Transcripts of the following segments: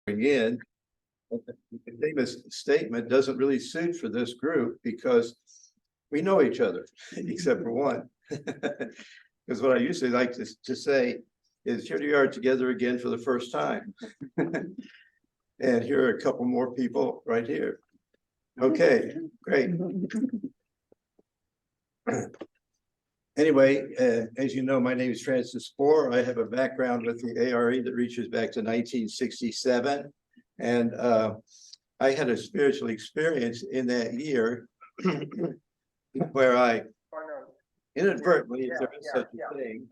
in. The famous statement doesn't really suit for this group because we know each other, except for one. Because what I usually like to say is, here we are together again for the first time. And here are a couple more people right here. Okay, great. Anyway, as you know, my name is Francis Sporer. I have a background with the ARE that reaches back to 1967. And I had a spiritual experience in that year where I inadvertently, if there is such a thing,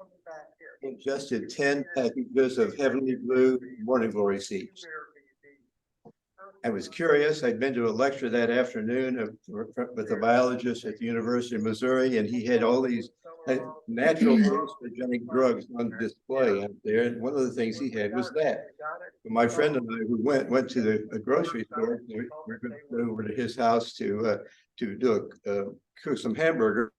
ingested 10 packages of heavenly blue morning glory seeds. I was curious. I'd been to a lecture that afternoon with a biologist at the University of Missouri, and he had all these natural hallucinogenic drugs on display out there. And one of the things he had was that. My friend and I, who went to the grocery store, we were going to go over to his house to do cook some hamburger.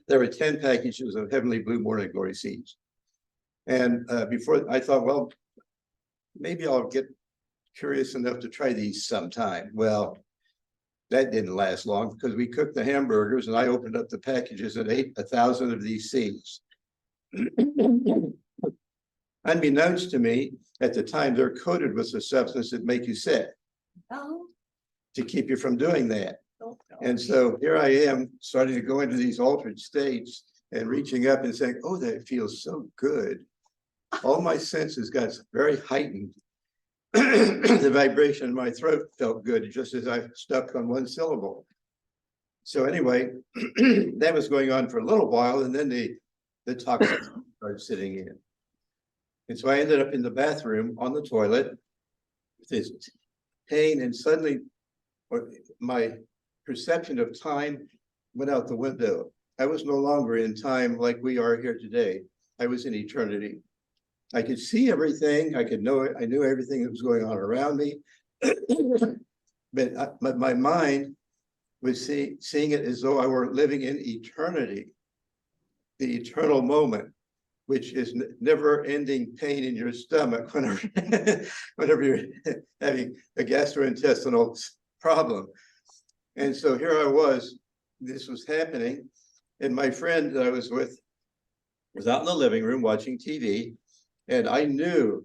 There were 10 packages of heavenly blue morning glory seeds. And before I thought, well, maybe I'll get curious enough to try these sometime. Well, that didn't last long because we cooked the hamburgers and I opened up the packages and ate 1,000 of these seeds. Unbeknownst to me, at the time, they're coated with a substance that make you sick to keep you from doing that. And so here I am starting to go into these altered states and reaching up and saying, oh, that feels so good. All my senses got very heightened. The vibration in my throat felt good, just as I stuck on one syllable. So anyway, that was going on for a little while, and then the toxins started sitting in. And so I ended up in the bathroom on the toilet with this pain, and suddenly my perception of time went out the window. I was no longer in time like we are here today. I was in eternity. I could see everything. I knew everything that was going on around me. But my mind was seeing it as though I were living in eternity, the eternal moment, which is never-ending pain in your stomach whenever you're having a gastrointestinal problem. And so here I was, this was happening, and my friend that I was with was out in the living room watching TV, and I knew,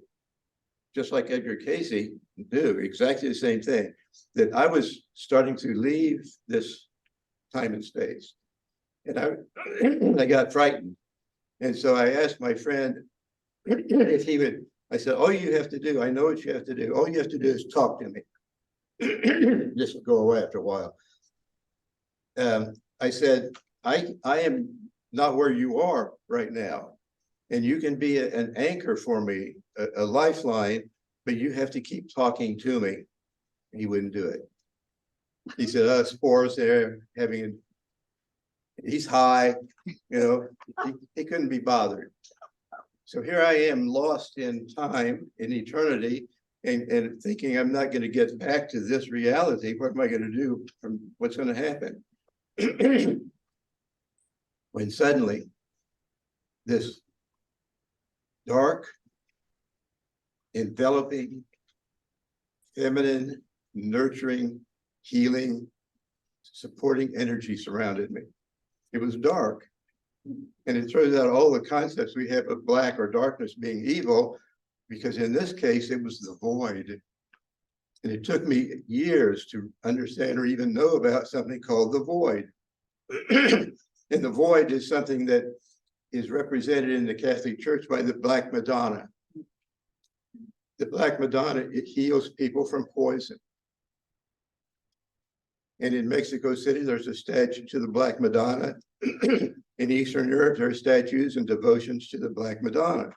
just like Edgar Cayce knew exactly the same thing, that I was starting to leave this time and space. And I got frightened. And so I asked my friend if he would, I said, all you have to do, I know what you have to do. All you have to do is talk to me. This will go away after a while. I said, I am not where you are right now. And you can be an anchor for me, a lifeline, but you have to keep talking to me. He wouldn't do it. He said, Sporer's there he's high, he couldn't be bothered. So here I am lost in time, in eternity, and thinking I'm not going to get back to this reality. What am I going to do from what's going to happen? When suddenly this dark, enveloping, feminine, nurturing, healing, supporting energy surrounded me. It was dark, and it throws out all the concepts we have of black or darkness being evil, because in this case, it was the void. And it took me years to understand or even know about something called the void. And the void is something that is represented in the Catholic Church by the Black Madonna. The Black Madonna, it heals people from poison. And in Mexico City, there's a statue to the Black Madonna. In Eastern Europe, there are statues and devotions to the Black Madonna.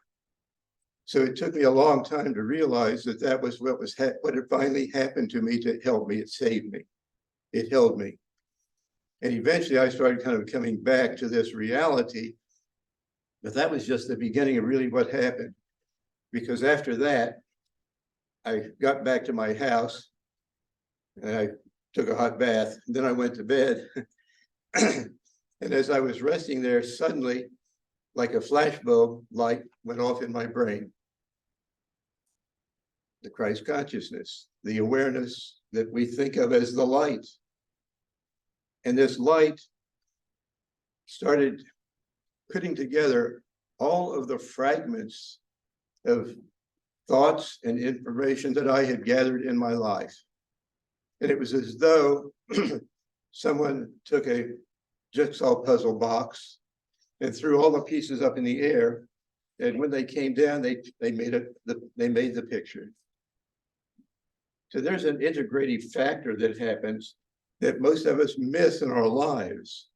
So it took me a long time to realize that that was what had finally happened to me to help me. It saved me. It held me. And eventually I started kind of coming back to this reality. But that was just the beginning of really what happened. Because after that, I got back to my house and I took a hot bath, and then I went to bed. And as I was resting there, suddenly, like a flashbulb light went off in my brain. The Christ consciousness, the awareness that we think of as the light. And this light started putting together all of the fragments of thoughts and information that I had gathered in my life. And it was as though someone took a jigsaw puzzle box and threw all the pieces up in the air. And when they came down, they made the picture. So there's an integrative factor that happens that most of us miss in our lives.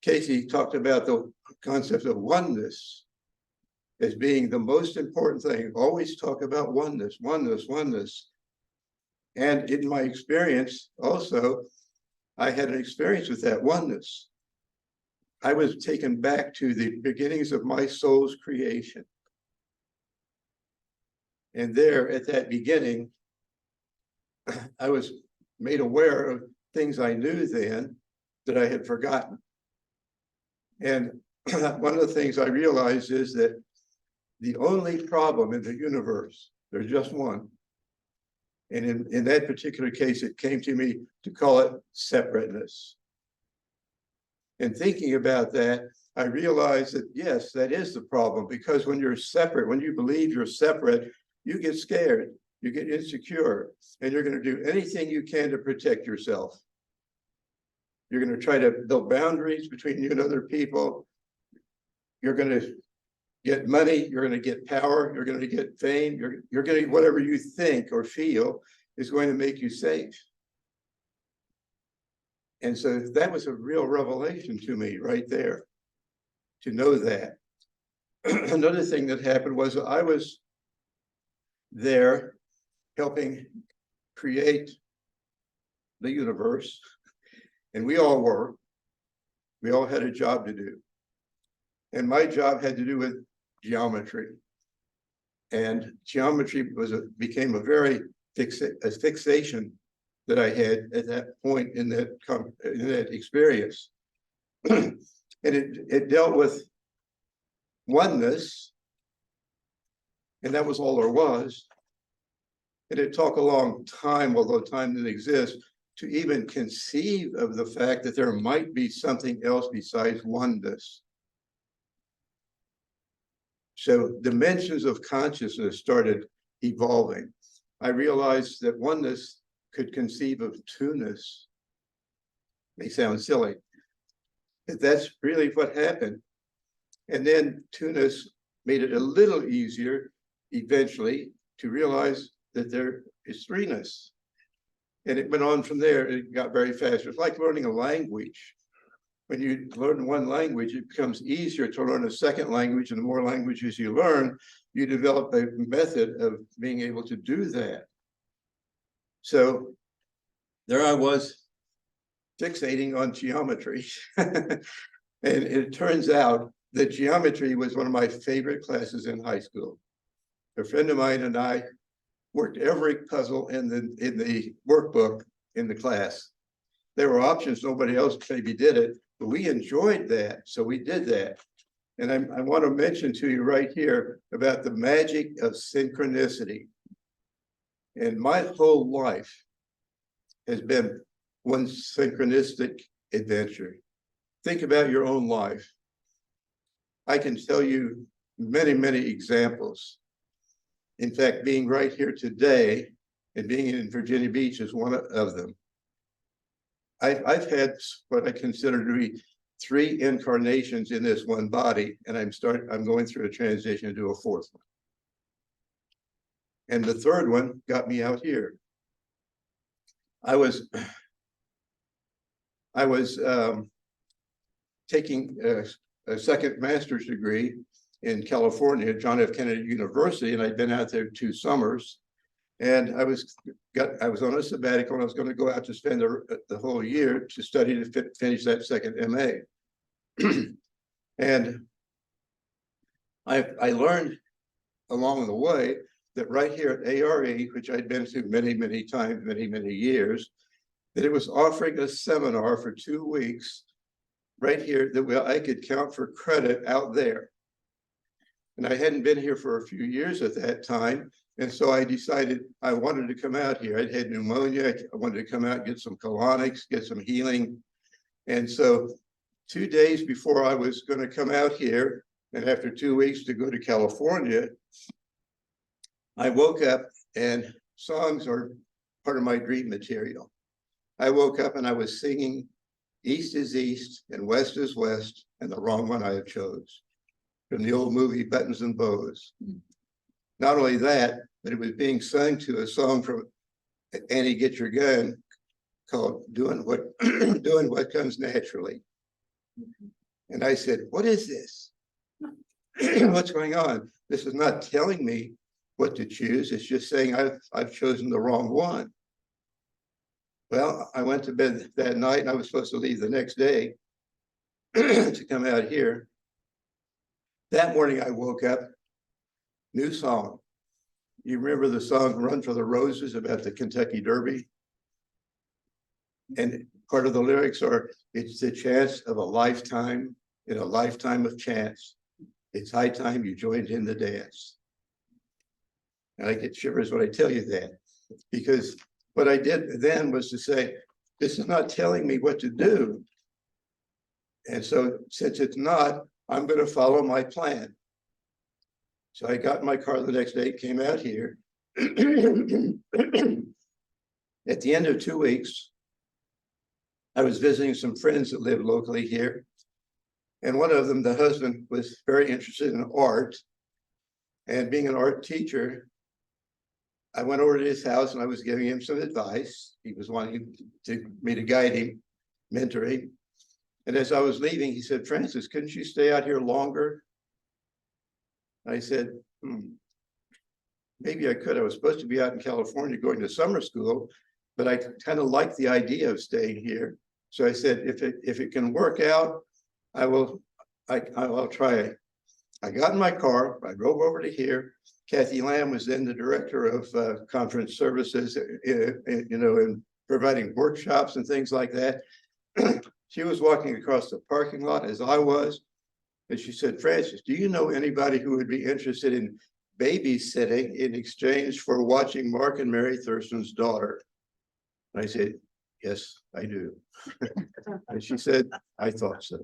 Cayce talked about the concept of oneness as being the most important thing. Always talk about oneness, oneness, oneness. And in my experience, also, I had an experience with that oneness. I was taken back to the beginnings of my soul's creation. And there at that beginning, I was made aware of things I knew then that I had forgotten. And one of the things I realized is that the only problem in the universe, there's just one. And in that particular case, it came to me to call it separateness. And thinking about that, I realized that, yes, that is the problem, because when you're separate, when you believe you're separate, you get scared, you get insecure, and you're going to do anything you can to protect yourself. You're going to try to build boundaries between you and other people. You're going to get money, you're going to get power, you're going to get fame, you're going to get whatever you think or feel is going to make you safe. And so that was a real revelation to me right there, to know that. Another thing that happened was I was there helping create the universe, and we all were. We all had a job to do. And my job had to do with geometry. And geometry became a very fixation that I had at that point in that experience. And it dealt with oneness, and that was all there was. And it took a long time, although time didn't exist, to even conceive of the fact that there might be something else besides oneness. So dimensions of consciousness started evolving. I realized that oneness could conceive of two-ness. May sound silly, but that's really what happened. And then two-ness made it a little easier eventually to realize that there is three-ness. And it went on from there. It got very fast. It's like learning a language. When you learn one language, it becomes easier to learn a second language, and the more languages you learn, you develop a method of being able to do that. So there I was fixating on geometry. And it turns out that geometry was one of my favorite classes in high school. A friend of mine and I worked every puzzle in the workbook in the class. There were options, nobody else maybe did it, but we enjoyed that, so we did that. And I want to mention to you right here about the magic of synchronicity. And my whole life has been one synchronistic adventure. Think about your own life. I can tell you many, many examples. In fact, being right here today and being in Virginia Beach is one of them. I've had what I consider to be 3 incarnations in this one body, and I'm going through a transition to a 4th one. And the 3rd one got me out here. I was taking a second master's degree in California at John F. Kennedy University, and I'd been out there 2 summers. And I was on a sabbatical, and I was going to go out to spend the whole year to study to finish that second MA. And I learned along the way that right here at ARE, which I'd been to many, many times, many, many years, that it was offering a seminar for 2 weeks right here that I could count for credit out there. And I hadn't been here for a few years at that time. And so I decided I wanted to come out here. I'd had pneumonia. I wanted to come out, get some colonics, get some healing. And so 2 days before I was going to come out here, and after 2 weeks to go to California, I woke up, and songs are part of my dream material. I woke up and I was singing East is East and West is West, and the wrong one I have chose, from the old movie Buttons and Bows. Not only that, but it was being sung to a song from Annie Get Your Gun called Doing What Doing What Comes Naturally. And I said, what is this? What's going on? This is not telling me what to choose. It's just saying I've chosen the wrong one. Well, I went to bed that night, and I was supposed to leave the next day to come out here. That morning I woke up, new song. You remember the song Run for the Roses about the Kentucky Derby? And part of the lyrics are, it's the chance of a lifetime in a lifetime of chance. It's high time you joined in the dance. And I get shivers when I tell you that, because what I did then was to say, this is not telling me what to do. And so since it's not, I'm going to follow my plan. So I got in my car the next day, came out here. At the end of 2 weeks, I was visiting some friends that live locally here. And one of them, the husband, was very interested in art. And being an art teacher, I went over to his house and I was giving him some advice. He was wanting me to guide him, mentor him. And as I was leaving, he said, Francis, couldn't you stay out here longer? I said, maybe I could. I was supposed to be out in California going to summer school, but I kind of like the idea of staying here. So I said, if it can work out, I'll try it. I got in my car, I drove over to here. Kathy Lamb was then the director of conference services, in providing workshops and things like that. She was walking across the parking lot as I was, and she said, Francis, do you know anybody who would be interested in babysitting in exchange for watching Mark and Mary Thurston's daughter? And I said, yes, I do. And she said, I thought so.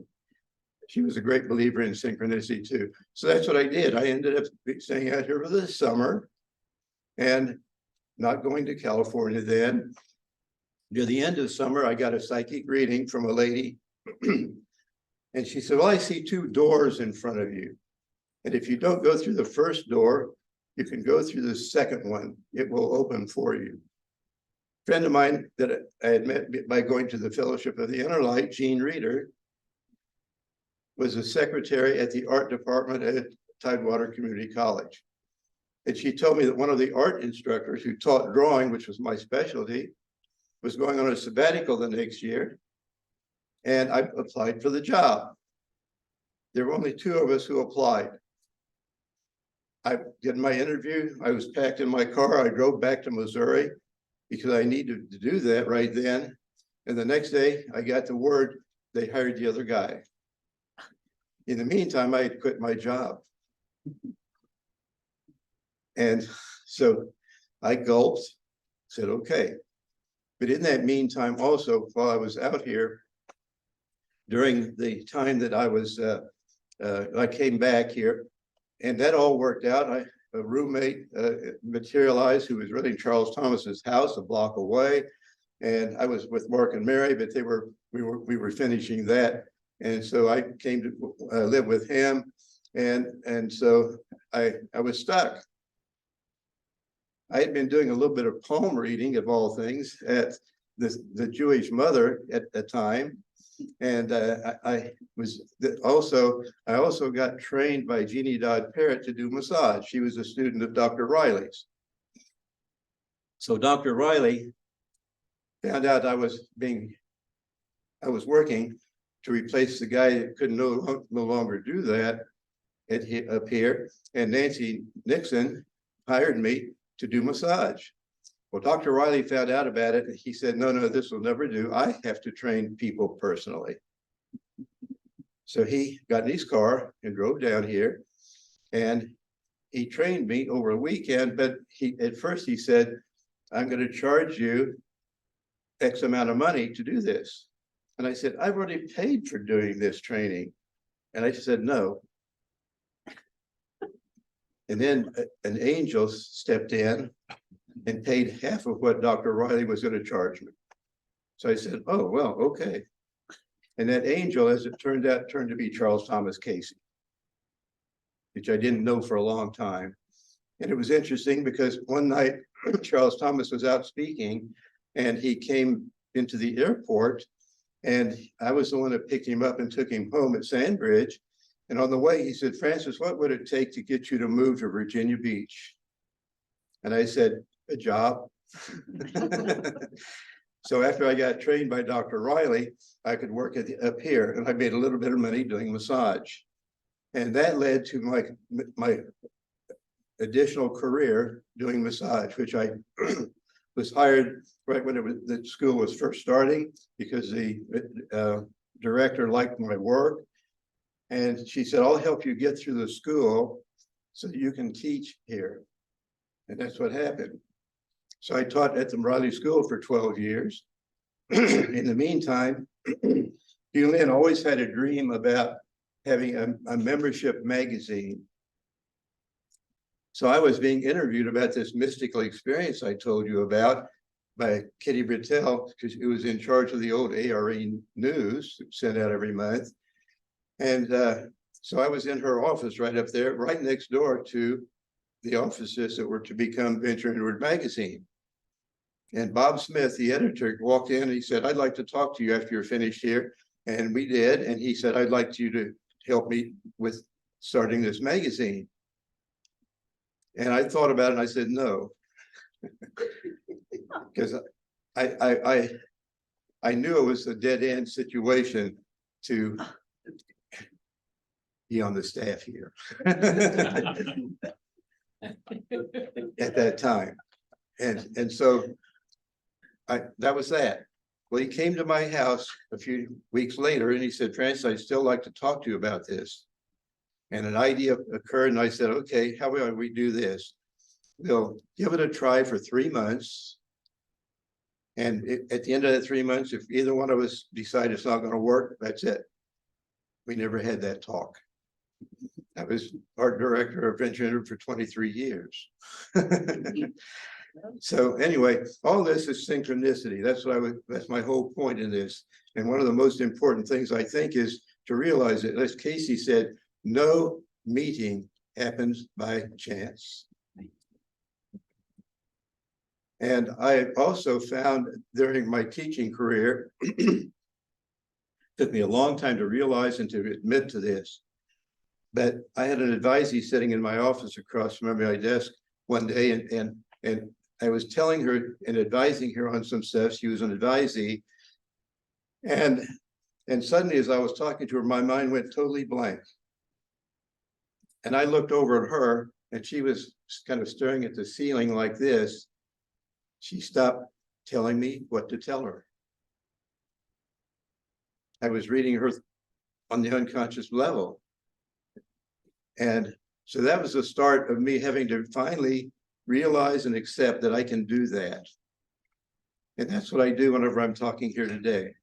She was a great believer in synchronicity too. So that's what I did. I ended up staying out here for the summer and not going to California then. Near the end of summer, I got a psychic reading from a lady. And she said, well, I see 2 doors in front of you. And if you don't go through the first door, you can go through the second one. It will open for you. A friend of mine that I had met by going to the Fellowship of the Inner Light, Jean Reeder, was a secretary at the art department at Tidewater Community College. And she told me that one of the art instructors who taught drawing, which was my specialty, was going on a sabbatical the next year. And I applied for the job. There were only 2 of us who applied. I did my interview. I was packed in my car. I drove back to Missouri because I needed to do that right then. And the next day I got the word they hired the other guy. In the meantime, I had quit my job. And so I gulped, said, okay. But in that meantime, also, while I was out here, during the time that I came back here, and that all worked out. A roommate materialized who was renting Charles Thomas's house a block away. And I was with Mark and Mary, but we were finishing that. And so I came to live with him, and so I was stuck. I had been doing a little bit of palm reading, of all things, at the Jewish mother at the time, and I also got trained by Jeannie Dodd Parrott to do massage. She was a student of Dr. Riley's. So Dr. Riley found out I was working to replace the guy that could no longer do that up here. And Nancy Nixon hired me to do massage. Well, Dr. Riley found out about it. And he said, no, this will never do. I have to train people personally. So he got in his car and drove down here, and he trained me over a weekend. But at first he said, I'm going to charge you X amount of money to do this. And I said, I've already paid for doing this training. And I said, no. And then an angel stepped in and paid half of what Dr. Riley was going to charge me. So I said, oh, well, okay. And that angel, as it turned out, turned to be Charles Thomas Cayce, which I didn't know for a long time. And it was interesting because one night Charles Thomas was out speaking, and he came into the airport, and I was the one that picked him up and took him home at Sandbridge. And on the way, he said, Francis, what would it take to get you to move to Virginia Beach? And I said, a job. So after I got trained by Dr. Riley, I could work up here, and I made a little bit of money doing massage. And that led to my additional career doing massage, which I was hired right when the school was first starting, because the director liked my work. And she said, I'll help you get through the school so that you can teach here. And that's what happened. So I taught at the Riley School for 12 years. In the meantime, Lynn always had a dream about having a membership magazine. So I was being interviewed about this mystical experience I told you about by Kitty Brittell, because it was in charge of the old ARE news sent out every month. And so I was in her office right up there, right next door to the offices that were to become Venture Inward magazine. And Bob Smith, the editor, walked in and he said, I'd like to talk to you after you're finished here. And we did. And he said, I'd like you to help me with starting this magazine. And I thought about it and I said, no, because I knew it was a dead end situation to be on the staff here at that time. And so that was that. Well, he came to my house a few weeks later and he said, Francis, I'd still like to talk to you about this. And an idea occurred and I said, okay, how will we do this? We'll give it a try for 3 months. And at the end of that 3 months, if either one of us decide it's not going to work, that's it. We never had that talk. I was art director of Venture Inward for 23 years. So anyway, all this is synchronicity. That's my whole point in this. And one of the most important things I think is to realize that, as Cayce said, no meeting happens by chance. And I also found during my teaching career, took me a long time to realize and to admit to this, but I had an advisee sitting in my office across from my desk one day, and I was telling her and advising her on some stuff. She was an advisee, and suddenly, as I was talking to her, my mind went totally blank. And I looked over at her, and she was kind of staring at the ceiling like this. She stopped telling me what to tell her. I was reading her on the unconscious level. And so that was the start of me having to finally realize and accept that I can do that. And that's what I do whenever I'm talking here today.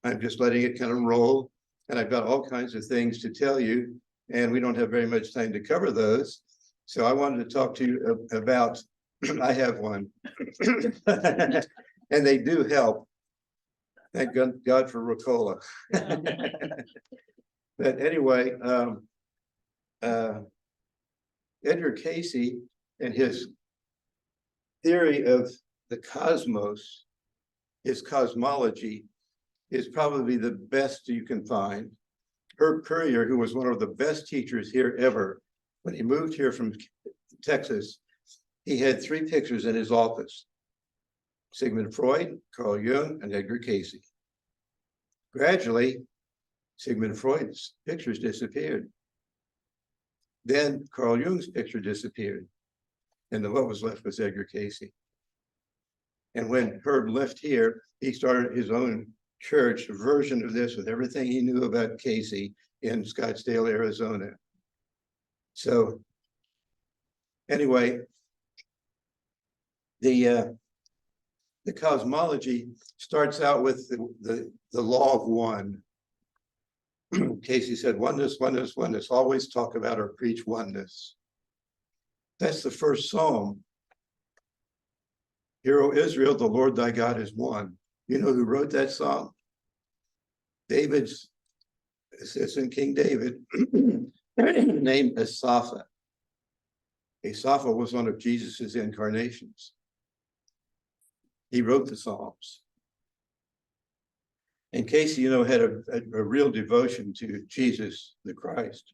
I'm just letting it kind of roll. And I've got all kinds of things to tell you, and we don't have very much time to cover those. So I wanted to talk to you about, I have one, and they do help. Thank God for Ricola. But anyway, Edgar Cayce and his theory of the cosmos, his cosmology, is probably the best you can find. Herb Currier, who was one of the best teachers here ever, when he moved here from Texas, he had 3 pictures in his office: Sigmund Freud, Carl Jung, and Edgar Cayce. Gradually, Sigmund Freud's pictures disappeared. Then Carl Jung's picture disappeared. And then what was left was Edgar Cayce. And when Herb left here, he started his own church version of this with everything he knew about Cayce in Scottsdale, Arizona. So anyway, the cosmology starts out with the law of one. Cayce said, oneness, oneness, oneness. Always talk about or preach oneness. That's the first psalm. Hear, O Israel, the Lord thy God is one. You know who wrote that psalm? David's assistant, King David, named Asaph. Asaph was one of Jesus's incarnations. He wrote the Psalms. And Cayce, you know, had a real devotion to Jesus, the Christ.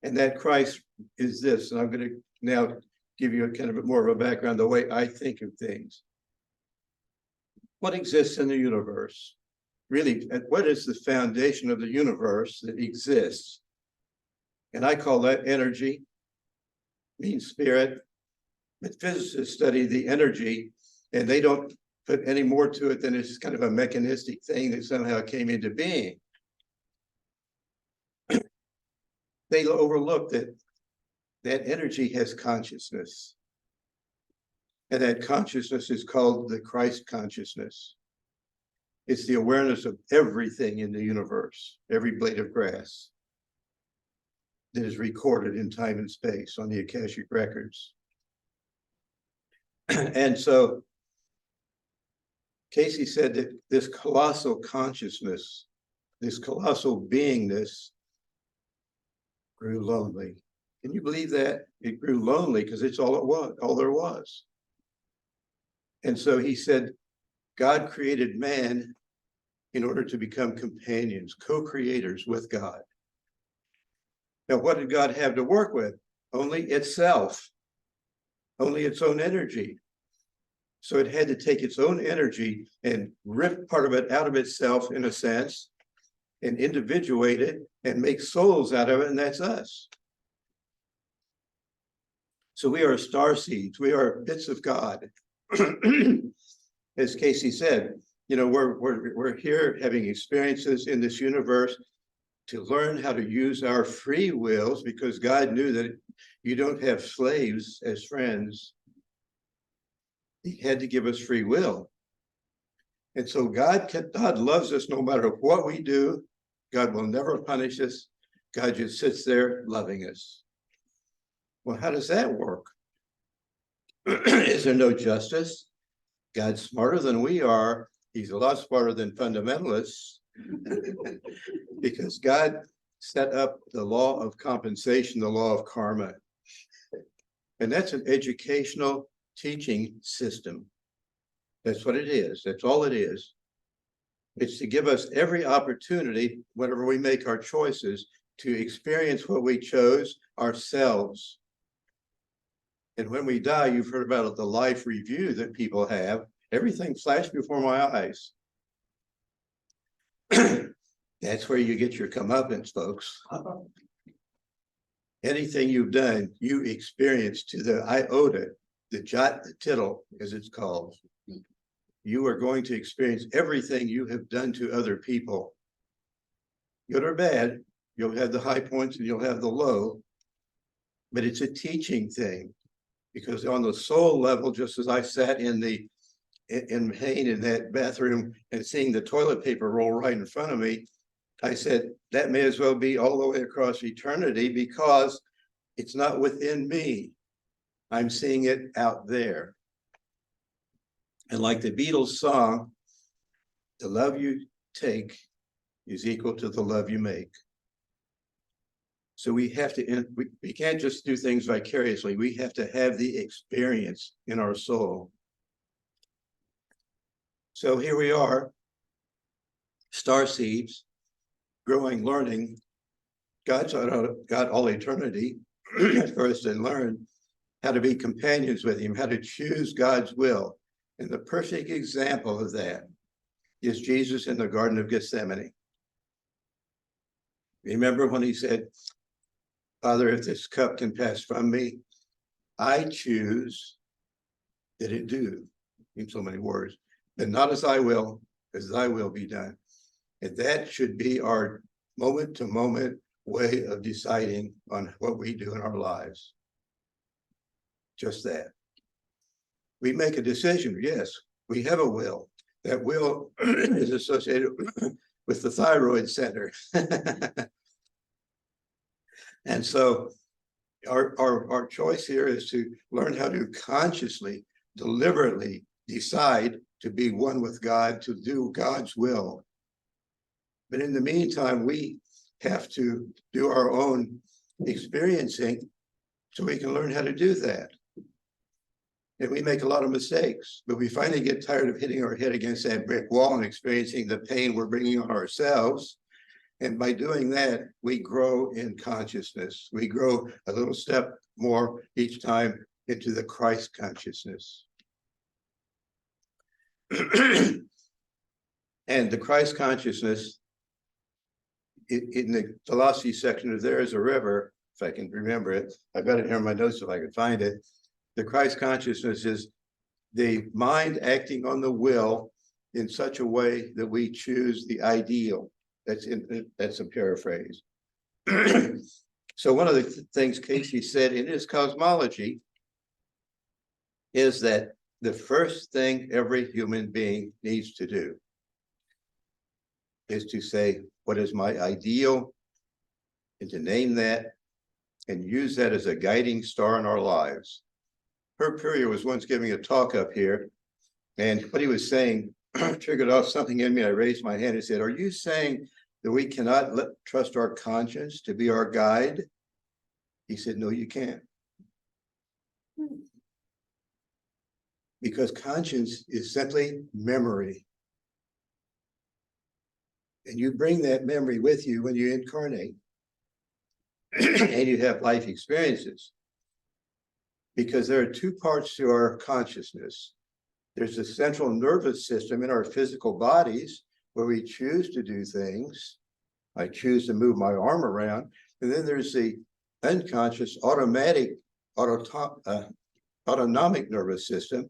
And that Christ is this, and I'm going to now give you a kind of more of a background, the way I think of things. What exists in the universe? Really, what is the foundation of the universe that exists? And I call that energy, means spirit. But physicists study the energy, and they don't put any more to it than it's kind of a mechanistic thing that somehow came into being. They overlook that energy has consciousness. And that consciousness is called the Christ consciousness. It's the awareness of everything in the universe, every blade of grass that is recorded in time and space on the Akashic records. And so Cayce said that this colossal consciousness, this colossal beingness grew lonely. Can you believe that? It grew lonely because it's all it was, all there was. And so he said, God created man in order to become companions, co-creators with God. Now, what did God have to work with? Only itself, only its own energy. So it had to take its own energy and rip part of it out of itself, in a sense, and individuate it and make souls out of it, and that's us. So we are star seeds. We are bits of God. As Cayce said, you know, we're here having experiences in this universe to learn how to use our free wills, because God knew that you don't have slaves as friends. He had to give us free will. And so God loves us no matter what we do. God will never punish us. God just sits there loving us. Well, how does that work? Is there no justice? God's smarter than we are. He's a lot smarter than fundamentalists because God set up the law of compensation, the law of karma. And that's an educational teaching system. That's what it is. That's all it is. It's to give us every opportunity, whenever we make our choices, to experience what we chose ourselves. And when we die, you've heard about the life review that people have. Everything flashed before my eyes. That's where you get your comeuppance, folks. Anything you've done, you experience to the iota, the jot, the tittle, as it's called. You are going to experience everything you have done to other people. Good or bad, you'll have the high points and you'll have the low, but it's a teaching thing. Because on the soul level, just as I sat in pain in that bathroom and seeing the toilet paper roll right in front of me, I said, that may as well be all the way across eternity, because it's not within me. I'm seeing it out there. And like the Beatles song, the love you take is equal to the love you make. So we have to, we can't just do things vicariously. We have to have the experience in our soul. So here we are, star seeds, growing, learning. God's got all eternity for us to learn how to be companions with him, how to choose God's will. And the perfect example of that is Jesus in the Garden of Gethsemane. Remember when he said, Father, if this cup can pass from me, I choose that it do. in so many words, but not as I will, as thy will be done. And that should be our moment-to-moment way of deciding on what we do in our lives. Just that. We make a decision, yes, we have a will. That will is associated with the thyroid center. And so our choice here is to learn how to consciously, deliberately decide to be one with God, to do God's will. But in the meantime, we have to do our own experiencing so we can learn how to do that. And we make a lot of mistakes, but we finally get tired of hitting our head against that brick wall and experiencing the pain we're bringing on ourselves. And by doing that, we grow in consciousness. We grow a little step more each time into the Christ consciousness. And the Christ consciousness, in the philosophy section of There Is a River, if I can remember it, I've got it here in my notes if I can find it. The Christ consciousness is the mind acting on the will in such a way that we choose the ideal. That's a paraphrase. So one of the things Cayce said in his cosmology is that the first thing every human being needs to do is to say, what is my ideal? And to name that and use that as a guiding star in our lives. Herb Puryear was once giving a talk up here, and what he was saying triggered off something in me. I raised my hand and said, are you saying that we cannot trust our conscience to be our guide? He said, no, you can't. Because conscience is simply memory. And you bring that memory with you when you incarnate and you have life experiences. Because there are two parts to our consciousness. There's the central nervous system in our physical bodies where we choose to do things. I choose to move my arm around. And then there's the unconscious autonomic nervous system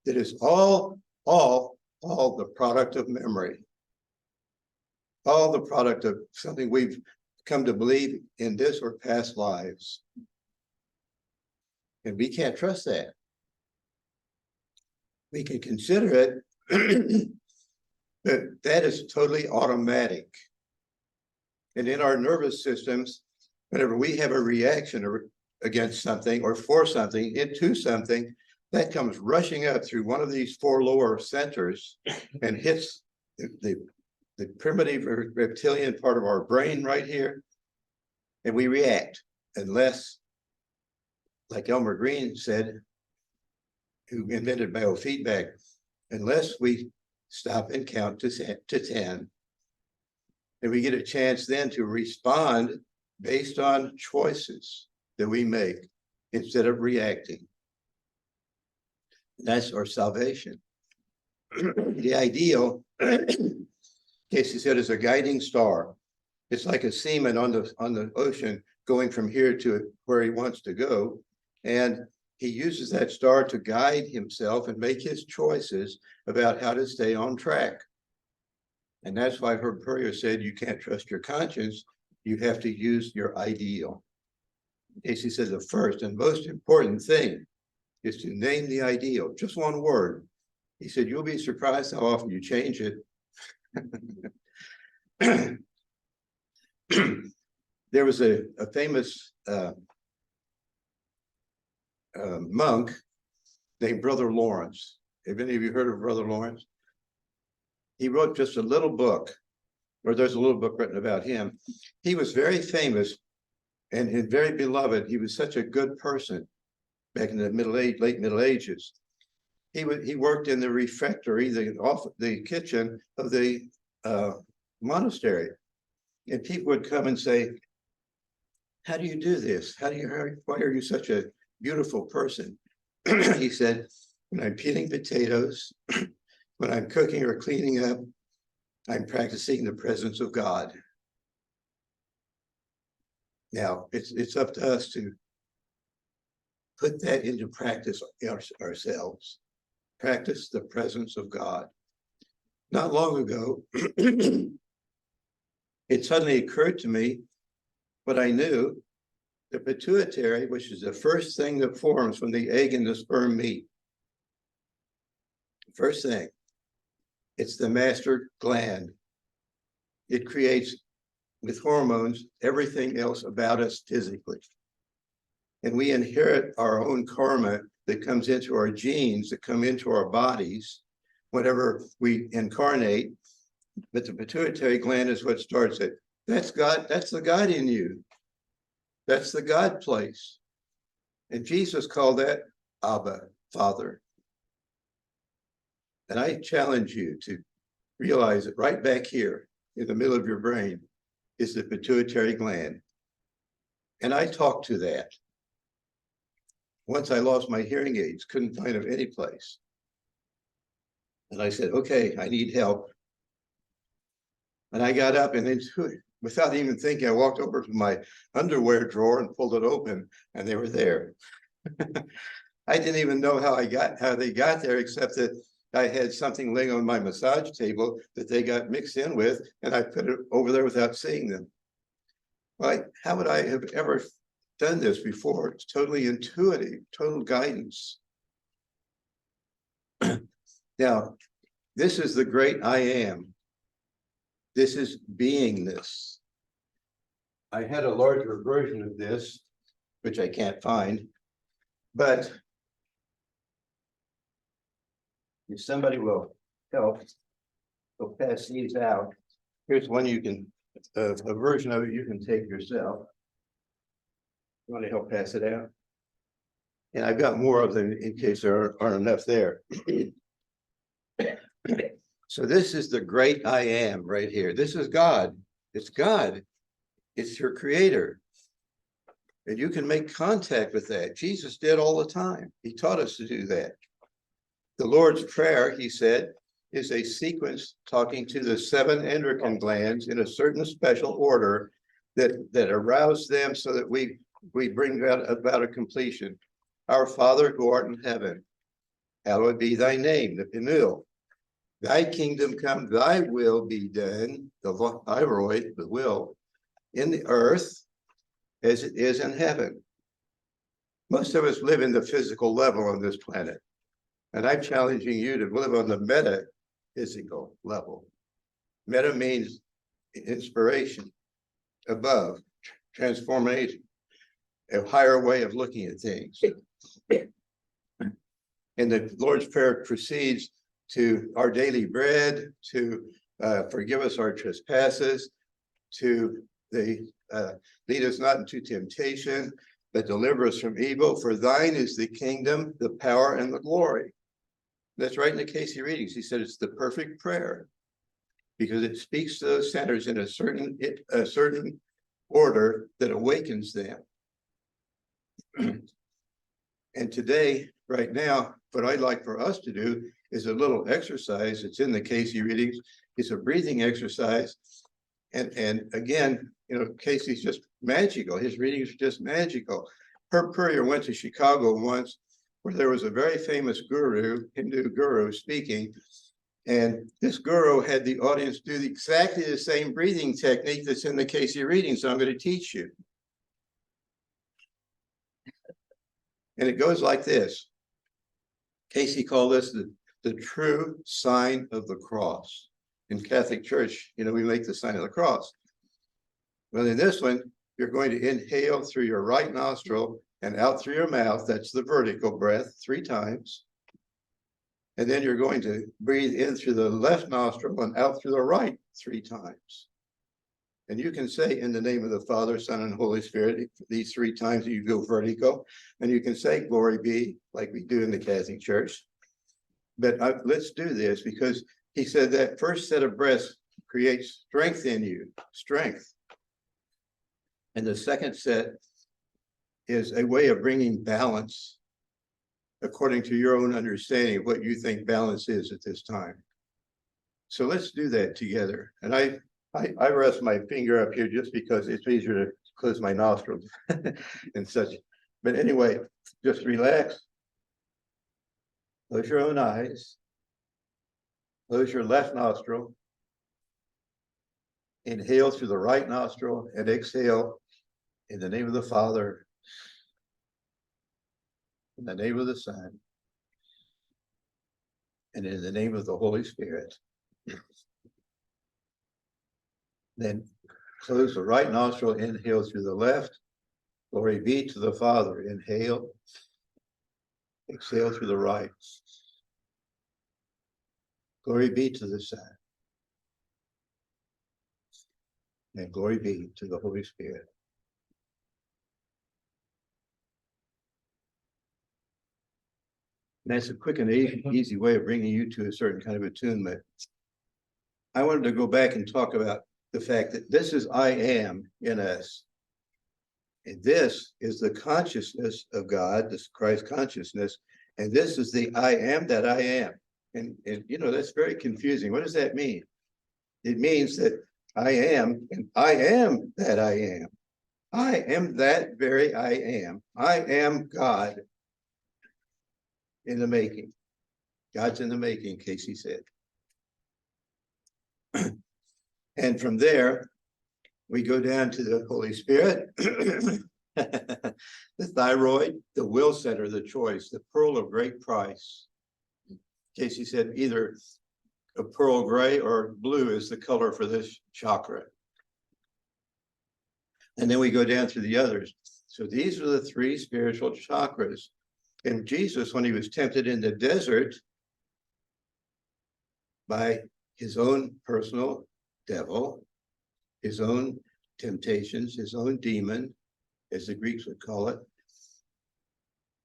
that is all the product of memory. All the product of something we've come to believe in this or past lives. And we can't trust that. We can consider it, but that is totally automatic. And in our nervous systems, whenever we have a reaction against something or for something, into something, that comes rushing up through one of these four lower centers and hits the primitive reptilian part of our brain right here, and we react, unless, like Elmer Green said, who invented biofeedback, unless we stop and count to 10. And we get a chance then to respond based on choices that we make instead of reacting. That's our salvation. The ideal, Cayce said, is a guiding star. It's like a seaman on the ocean going from here to where he wants to go. And he uses that star to guide himself and make his choices about how to stay on track. And that's why Herb Puryear said, you can't trust your conscience. You have to use your ideal. Cayce said the first and most important thing is to name the ideal, just one word. He said, you'll be surprised how often you change it. There was a famous monk named Brother Lawrence. Have any of you heard of Brother Lawrence? He wrote just a little book, or there's a little book written about him. He was very famous and very beloved. He was such a good person back in the late Middle Ages. He worked in the refectory, the kitchen of the monastery, and people would come and say, "How do you do this? Why are you such a beautiful person?" He said, "When I'm peeling potatoes, when I'm cooking or cleaning up, I'm practicing the presence of God." Now, it's up to us to put that into practice ourselves. practice the presence of God. Not long ago, it suddenly occurred to me what I knew, the pituitary, which is the first thing that forms when the egg and the sperm meet. First thing, it's the master gland. It creates, with hormones, everything else about us physically. And we inherit our own karma that comes into our genes, that come into our bodies whenever we incarnate. But the pituitary gland is what starts it. That's God, that's the God in you. That's the God place. And Jesus called that Abba, Father. And I challenge you to realize that right back here in the middle of your brain is the pituitary gland. And I talk to that. Once I lost my hearing aids, couldn't find them any place. And I said, okay, I need help. And I got up and then, without even thinking, I walked over to my underwear drawer and pulled it open, and they were there. I didn't even know how they got there, except that I had something laying on my massage table that they got mixed in with, and I put it over there without seeing them. Like, how would I have ever done this before? It's totally intuitive, total guidance. Now, this is the great I am. This is beingness. I had a larger version of this, which I can't find, but if somebody will help, we'll pass these out. Here's one you can, a version of it you can take yourself. You want to help pass it out? And I've got more of them in case there aren't enough there. So this is the great I am right here. This is God. It's God. It's your creator. And you can make contact with that. Jesus did all the time. He taught us to do that. The Lord's Prayer, he said, is a sequence talking to the 7 endocrine glands in a certain special order that arouse them so that we bring about a completion. Our Father who art in heaven, hallowed be thy name, the Pinil. Thy kingdom come, thy will be done, the thyroid, the will, in the earth as it is in heaven. Most of us live in the physical level on this planet. And I'm challenging you to live on the metaphysical level. Meta means inspiration, above, transformation, a higher way of looking at things. And the Lord's Prayer proceeds to our daily bread, to forgive us our trespasses, to lead us not into temptation, but deliver us from evil. For thine is the kingdom, the power, and the glory. That's right in the Cayce readings. He said it's the perfect prayer because it speaks to those centers in a certain order that awakens them. And today, right now, what I'd like for us to do is a little exercise. It's in the Cayce readings. It's a breathing exercise. And again, you know, Cayce's just magical. His readings are just magical. Herb Puryear went to Chicago once where there was a very famous guru, Hindu guru, speaking. And this guru had the audience do exactly the same breathing technique that's in the Cayce reading. So I'm going to teach you. And it goes like this. Cayce called this the true sign of the cross. In Catholic Church, you know, we make the sign of the cross. Well, in this one, you're going to inhale through your right nostril and out through your mouth. That's the vertical breath 3 times. And then you're going to breathe in through the left nostril and out through the right 3 times. And you can say in the name of the Father, Son, and Holy Spirit, these 3 times you go vertical. And you can say glory be, like we do in the Catholic Church. But let's do this because he said that first set of breaths creates strength in you, strength. And the second set is a way of bringing balance according to your own understanding of what you think balance is at this time. So let's do that together. And I rest my finger up here just because it's easier to close my nostrils and such. But anyway, just relax. Close your own eyes. Close your left nostril. Inhale through the right nostril and exhale in the name of the Father, in the name of the Son, and in the name of the Holy Spirit. Then close the right nostril, inhale through the left. Glory be to the Father. Inhale. Exhale through the right. Glory be to the Son. And glory be to the Holy Spirit. And that's a quick and easy way of bringing you to a certain kind of attunement. I wanted to go back and talk about the fact that this is I am in us. And this is the consciousness of God, this Christ consciousness. And this is the I am that I am. And you know, that's very confusing. What does that mean? It means that I am, and I am that I am. I am that very I am. I am God in the making. God's in the making, Cayce said. And from there, we go down to the Holy Spirit, the thyroid, the will center, the choice, the pearl of great price. Cayce said either a pearl gray or blue is the color for this chakra. And then we go down through the others. So these are the three spiritual chakras. And Jesus, when he was tempted in the desert by his own personal devil, his own temptations, his own demon, as the Greeks would call it,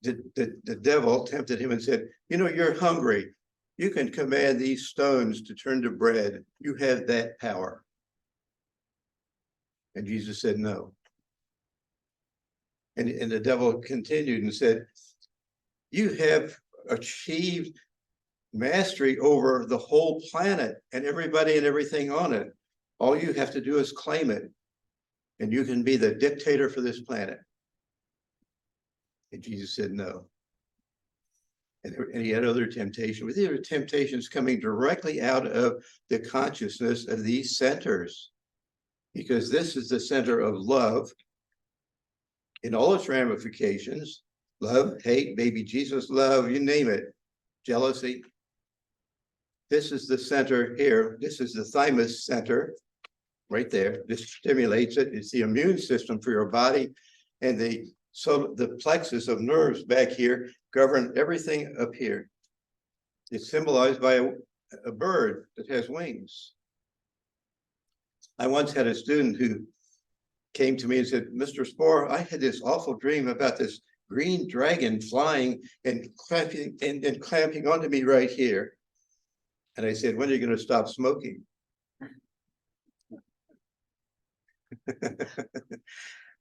the devil tempted him and said, you know, you're hungry. You can command these stones to turn to bread. You have that power. And Jesus said, no. And the devil continued and said, you have achieved mastery over the whole planet and everybody and everything on it. All you have to do is claim it, and you can be the dictator for this planet. And Jesus said, no. And he had other temptations. These are temptations coming directly out of the consciousness of these centers, because this is the center of love in all its ramifications. Love, hate, baby Jesus love, you name it, jealousy. This is the center here. This is the thymus center right there. This stimulates it. It's the immune system for your body. And the plexus of nerves back here govern everything up here. It's symbolized by a bird that has wings. I once had a student who came to me and said, Mr. Sporer, I had this awful dream about this green dragon flying and clamping onto me right here. And I said, when are you going to stop smoking?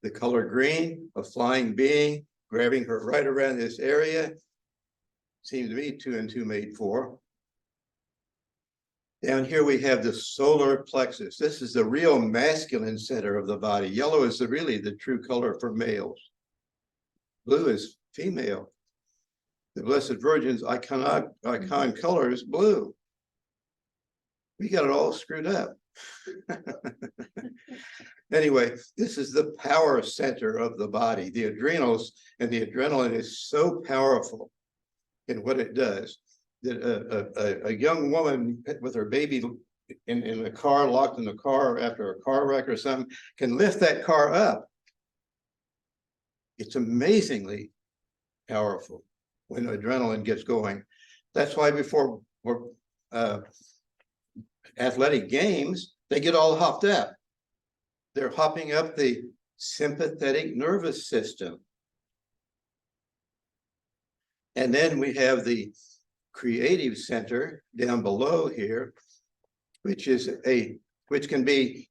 The color green, a flying being, grabbing her right around this area. Seems to me 2 and 2 made 4. Down here we have the solar plexus. This is the real masculine center of the body. Yellow is really the true color for males. Blue is female. The Blessed Virgin's icon color is blue. We got it all screwed up. Anyway, this is the power center of the body. The adrenals and the adrenaline is so powerful in what it does that a young woman with her baby in the car, locked in the car after a car wreck or something, can lift that car up. It's amazingly powerful when adrenaline gets going. That's why before athletic games, they get all hopped up. They're hopping up the sympathetic nervous system. And then we have the creative center down below here, which can be,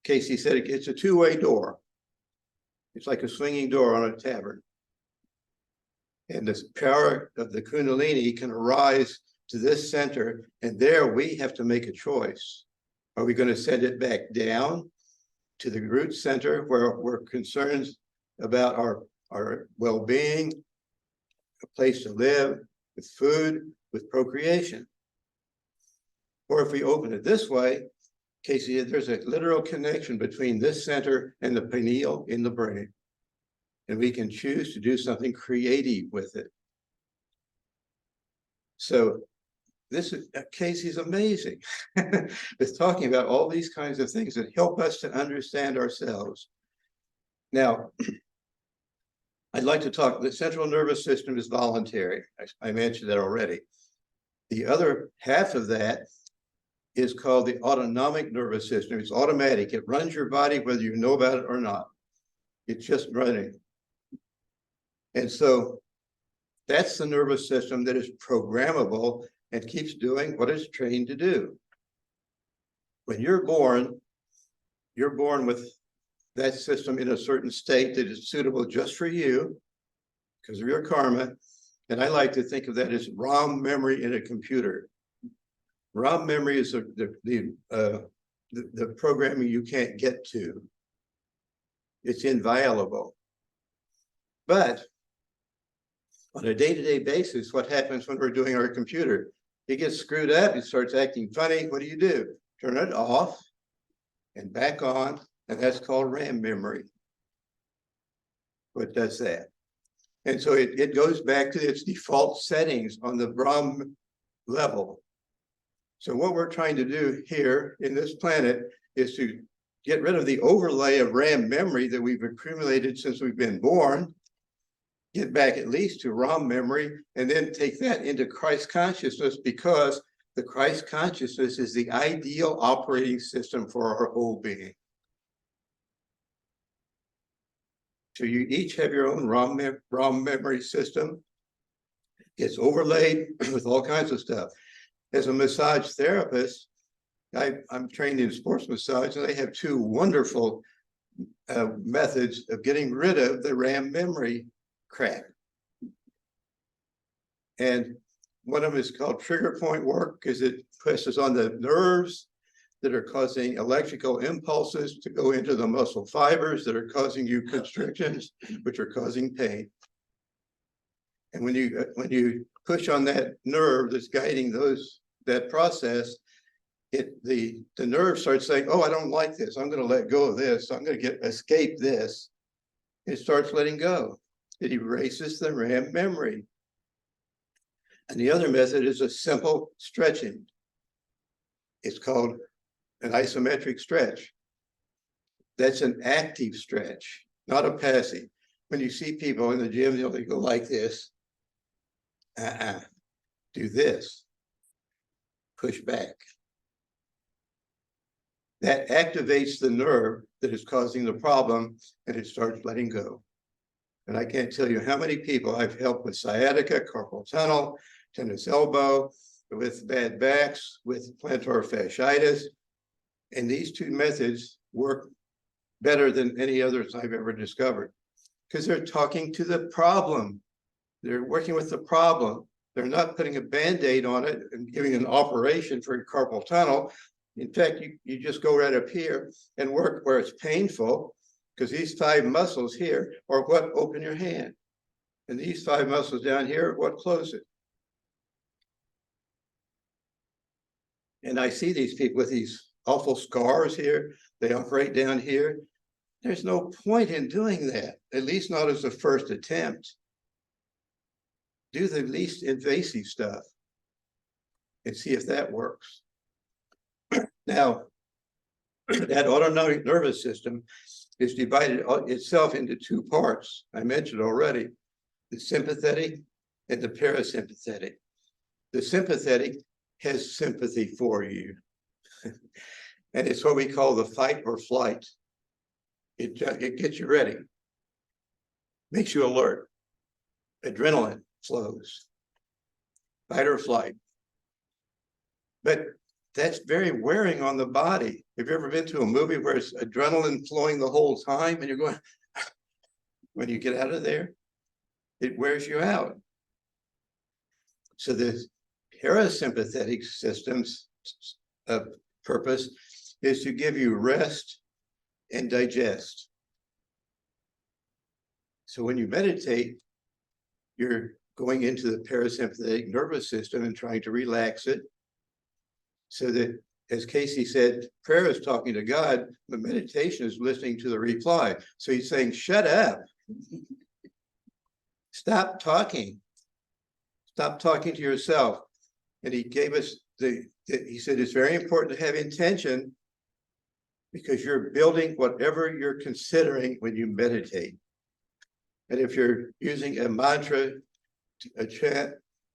Cayce said, it's a two-way door. It's like a swinging door on a tavern. And the power of the Kundalini can arise to this center, and there we have to make a choice. Are we going to send it back down to the root center where we're concerned about our well-being, a place to live, with food, with procreation. Or if we open it this way, Cayce, there's a literal connection between this center and the pineal in the brain. And we can choose to do something creative with it. So this is, Cayce is amazing. It's talking about all these kinds of things that help us to understand ourselves. Now, I'd like to talk, the central nervous system is voluntary. I mentioned that already. The other half of that is called the autonomic nervous system. It's automatic. It runs your body whether you know about it or not. It's just running. And so that's the nervous system that is programmable and keeps doing what it's trained to do. When you're born with that system in a certain state that is suitable just for you because of your karma. And I like to think of that as ROM memory in a computer. ROM memory is the programming you can't get to. It's inviolable. But on a day-to-day basis, what happens when we're doing our computer? It gets screwed up, it starts acting funny. What do? Turn it off and back on, and that's called RAM memory. What does that? And so it goes back to its default settings on the ROM level. So what we're trying to do here in this planet is to get rid of the overlay of RAM memory that we've accumulated since we've been born, get back at least to ROM memory, and then take that into Christ consciousness, because the Christ consciousness is the ideal operating system for our whole being. So you each have your own ROM memory system. It's overlaid with all kinds of stuff. As a massage therapist, I'm trained in sports massage, and they have two wonderful methods of getting rid of the RAM memory crap. And one of them is called trigger point work, because it presses on the nerves that are causing electrical impulses to go into the muscle fibers that are causing you constrictions, which are causing pain. And when you push on that nerve that's guiding that process, the nerve starts saying, oh, I don't like this. I'm going to let go of this. I'm going to escape this. It starts letting go. It erases the RAM memory. And the other method is a simple stretching. It's called an isometric stretch. That's an active stretch, not a passive. When you see people in the gym, they go like this. Do this. Push back. That activates the nerve that is causing the problem, and it starts letting go. And I can't tell you how many people I've helped with sciatica, carpal tunnel, tennis elbow, with bad backs, with plantar fasciitis. And these two methods work better than any others I've ever discovered, because they're talking to the problem. They're working with the problem. They're not putting a Band-Aid on it and giving an operation for carpal tunnel. In fact, you just go right up here and work where it's painful, because these 5 muscles here are what open your hand. And these 5 muscles down here are what close it. And I see these people with these awful scars here. They operate down here. There's no point in doing that, at least not as a first attempt. Do the least invasive stuff and see if that works. Now, that autonomic nervous system is divided itself into 2 parts. I mentioned already, the sympathetic and the parasympathetic. The sympathetic has sympathy for you. And it's what we call the fight or flight. It gets you ready, makes you alert. Adrenaline flows, fight or flight. But that's very wearing on the body. Have you ever been to a movie where it's adrenaline flowing the whole time and you're going, when you get out of there, it wears you out. So the parasympathetic system's purpose is to give you rest and digest. So when you meditate, you're going into the parasympathetic nervous system and trying to relax it so that, as Cayce said, prayer is talking to God, but meditation is listening to the reply. So he's saying, shut up. Stop talking. Stop talking to yourself. And he gave us he said, it's very important to have intention because you're building whatever you're considering when you meditate. And if you're using a mantra, a chant,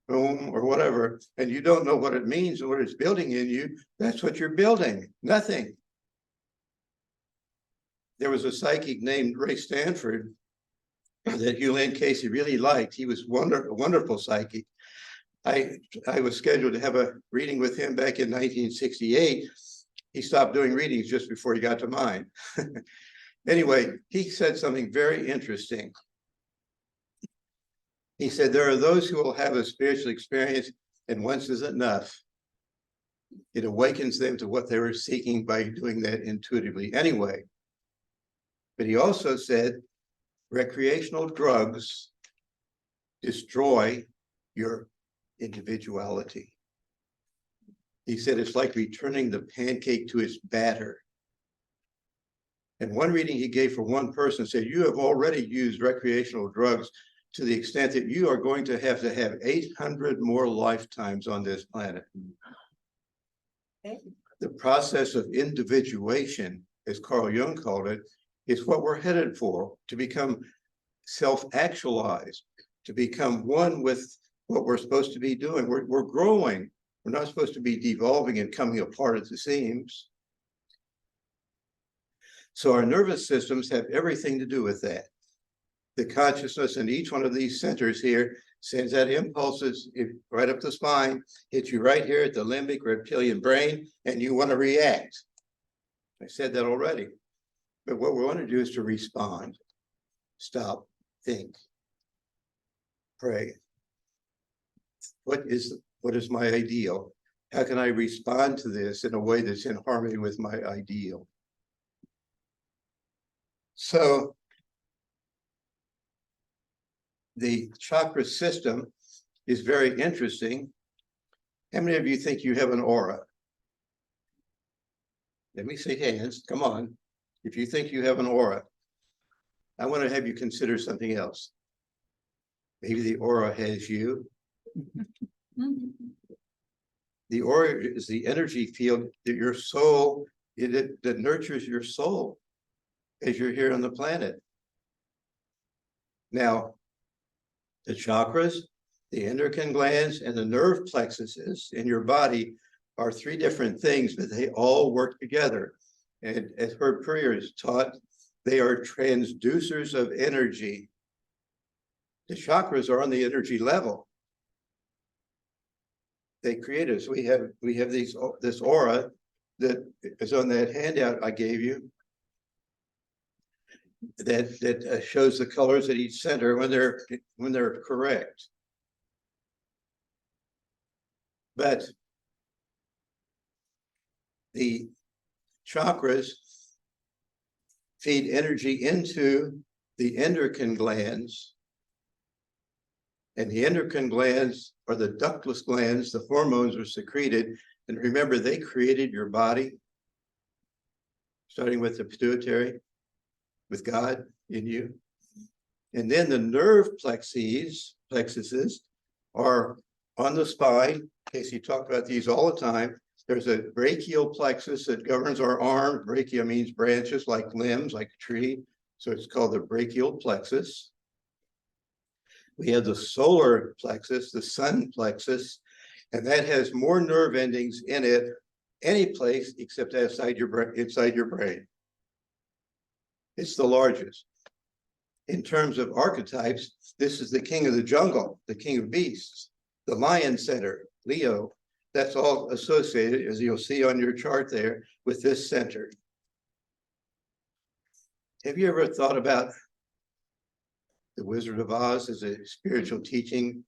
or whatever, and you don't know what it means and what it's building in you, that's what you're building, nothing. There was a psychic named Ray Stanford that Hugh Lynn Cayce really liked. He was a wonderful psychic. I was scheduled to have a reading with him back in 1968. He stopped doing readings just before he got to mine. Anyway, he said something very interesting. He said, there are those who will have a spiritual experience, and once is enough. It awakens them to what they were seeking by doing that intuitively anyway. But he also said, recreational drugs destroy your individuality. He said, it's like returning the pancake to its batter. And one reading he gave for one person said, you have already used recreational drugs to the extent that you are going to have 800 more lifetimes on this planet. The process of individuation, as Carl Jung called it, is what we're headed for, to become self-actualized, to become one with what we're supposed to be doing. We're growing. We're not supposed to be devolving and coming apart at the seams. So our nervous systems have everything to do with that. The consciousness in each one of these centers here sends out impulses right up the spine, hits you right here at the limbic reptilian brain, and you want to react. I said that already. But what we want to do is to respond, stop, think, pray. What is my ideal? How can I respond to this in a way that's in harmony with my ideal? So the chakra system is very interesting. How many of you think you have an aura? Let me see hands. Come on. If you think you have an aura, I want to have you consider something else. Maybe the aura has you. The aura is the energy field that your soul, that nurtures your soul as you're here on the planet. Now, the chakras, the endocrine glands, and the nerve plexuses in your body are three different things, but they all work together. And as Herb Puryear is taught, they are transducers of energy. The chakras are on the energy level. They create us. We have this aura that is on that handout I gave you that shows the colors at each center when they're correct. But the chakras feed energy into the endocrine glands, and the endocrine glands are the ductless glands. The hormones are secreted, and remember, they created your body, starting with the pituitary, with God in you. And then the nerve plexuses are on the spine. Cayce talked about these all the time. There's a brachial plexus that governs our arm. Brachia means branches, like limbs, like a tree. So it's called the brachial plexus. We have the solar plexus, the sun plexus, and that has more nerve endings in it any place except inside your brain. It's the largest. In terms of archetypes, this is the king of the jungle, the king of beasts, the lion center, Leo. That's all associated, as you'll see on your chart there, with this center. Have you ever thought about the Wizard of Oz as a spiritual teaching,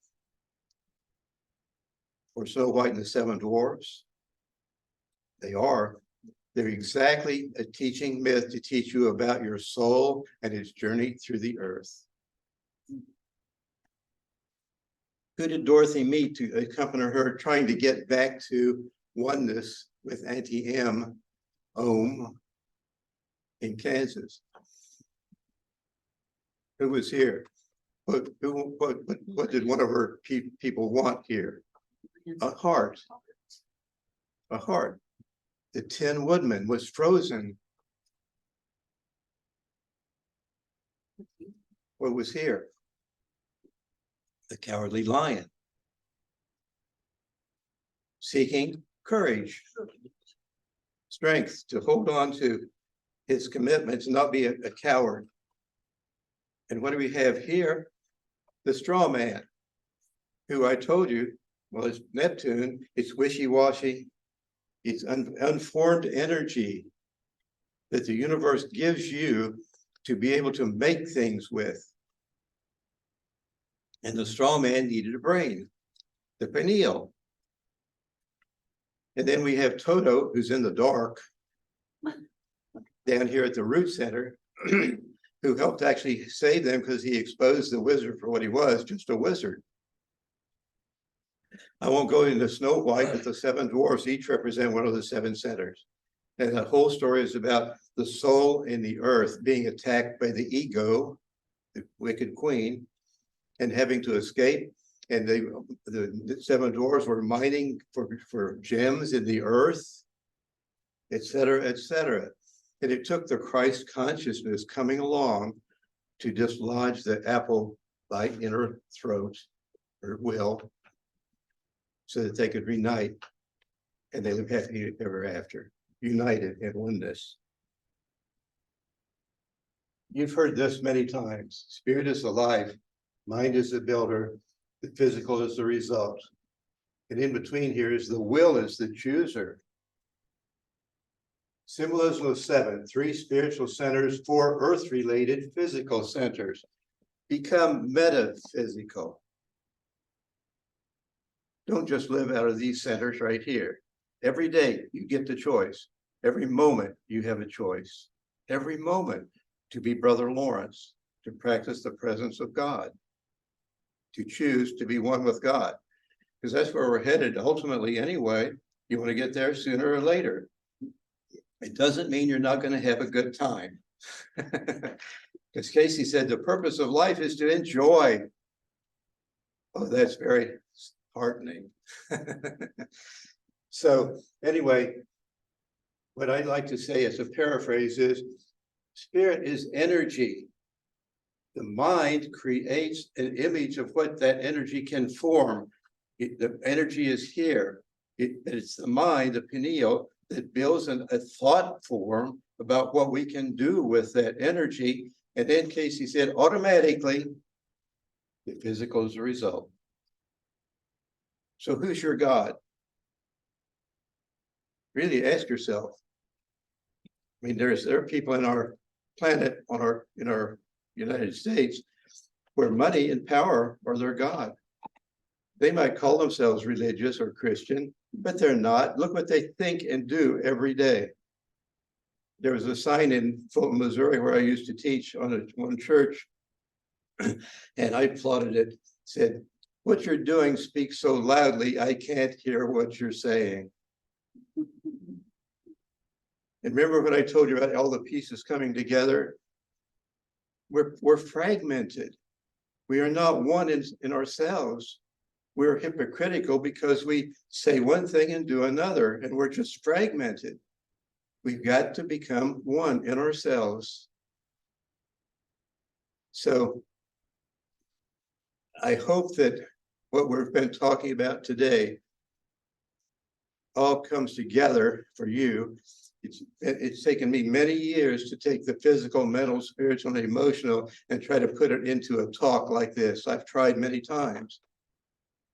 or Snow White and the Seven Dwarfs? They are. They're exactly a teaching myth to teach you about your soul and its journey through the earth. Who did Dorothy meet to accompany her trying to get back to oneness with Auntie M, Ohm, in Kansas? Who was here? What did one of her people want here? A heart. A heart. The Tin Woodman was frozen. What was here? The Cowardly Lion. Seeking courage, strength to hold on to his commitments and not be a coward. And what do we have here? The straw man, who I told you, well, it's Neptune, it's wishy-washy, it's unformed energy that the universe gives you to be able to make things with. And the straw man needed a brain, the pineal. And then we have Toto, who's in the dark, down here at the root center, who helped actually save them because he exposed the wizard for what he was, just a wizard. I won't go into Snow White, but the seven dwarfs each represent one of the seven centers. And that whole story is about the soul in the earth being attacked by the ego, the wicked queen, and having to escape. And the seven dwarfs were mining for gems in the earth, et cetera, et cetera. And it took the Christ consciousness coming along to dislodge the apple bite in her throat, or will, so that they could reunite and they live happy ever after, united in oneness. You've heard this many times. Spirit is the life, mind is the builder, the physical is the result. And in between here is the will is the chooser. Symbolism of seven, 3 spiritual centers, 4 earth-related physical centers. Become metaphysical. Don't just live out of these centers right here. Every day you get the choice. Every moment you have a choice. Every moment to be Brother Lawrence, to practice the presence of God, to choose to be one with God. Because that's where we're headed ultimately anyway. You want to get there sooner or later. It doesn't mean you're not going to have a good time. As Cayce said, the purpose of life is to enjoy. Oh, that's very heartening. So anyway, what I'd like to say as a paraphrase is, spirit is energy. The mind creates an image of what that energy can form. The energy is here. It's the mind, the pineal, that builds a thought form about what we can do with that energy. And then Cayce said, automatically, the physical is the result. So who's your God? Really ask yourself. I mean, there are people in our planet, in our United States, where money and power are their God. They might call themselves religious or Christian, but they're not. Look what they think and do every day. There was a sign in Fulton, Missouri, where I used to teach on one church, and I plotted it, said, "What you're doing speaks so loudly, I can't hear what you're saying." And remember what I told you about all the pieces coming together? We're fragmented. We are not one in ourselves. We're hypocritical because we say one thing and do another, and we're just fragmented. We've got to become one in ourselves. So I hope that what we've been talking about today all comes together for you. It's taken me many years to take the physical, mental, spiritual, and emotional and try to put it into a talk like this. I've tried many times.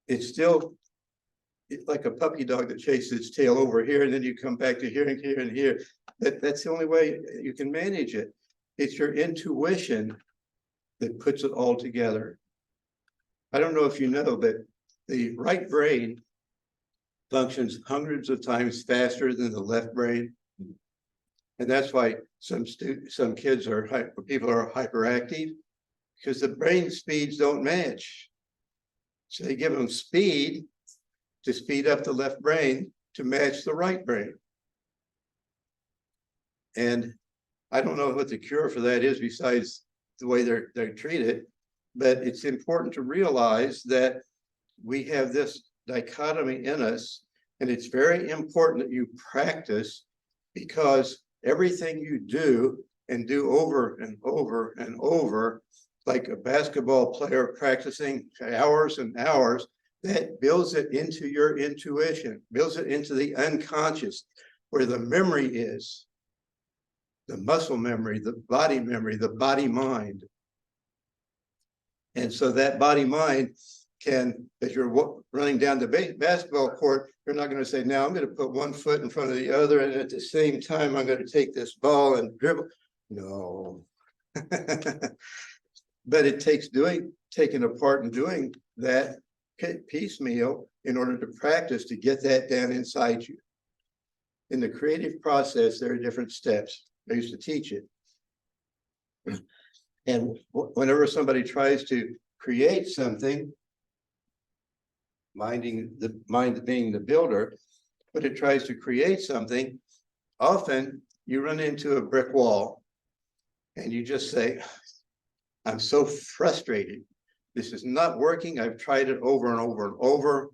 It's like a puppy dog that chases its tail over here, and then you come back to here and here and here. That's the only way you can manage it. It's your intuition that puts it all together. I don't know if you know, but the right brain functions hundreds of times faster than the left brain. And that's why some kids people are hyperactive, because the brain speeds don't match. So they give them speed to speed up the left brain to match the right brain. And I don't know what the cure for that is besides the way they're treated, but it's important to realize that we have this dichotomy in us, and it's very important that you practice, because everything you do and do over and over and over, like a basketball player practicing hours and hours, that builds it into your intuition, builds it into the unconscious, where the memory is, the muscle memory, the body mind. And so that body mind can, as you're running down the basketball court, you're not going to say, now I'm going to put one foot in front of the other, and at the same time, I'm going to take this ball and dribble. No. But it takes taking apart and doing that piecemeal in order to practice to get that down inside you. In the creative process, there are different steps. I used to teach it. And whenever somebody tries to create something, mind being the builder, but it tries to create something, often you run into a brick wall and you just say, I'm so frustrated. This is not working. I've tried it over and over and over.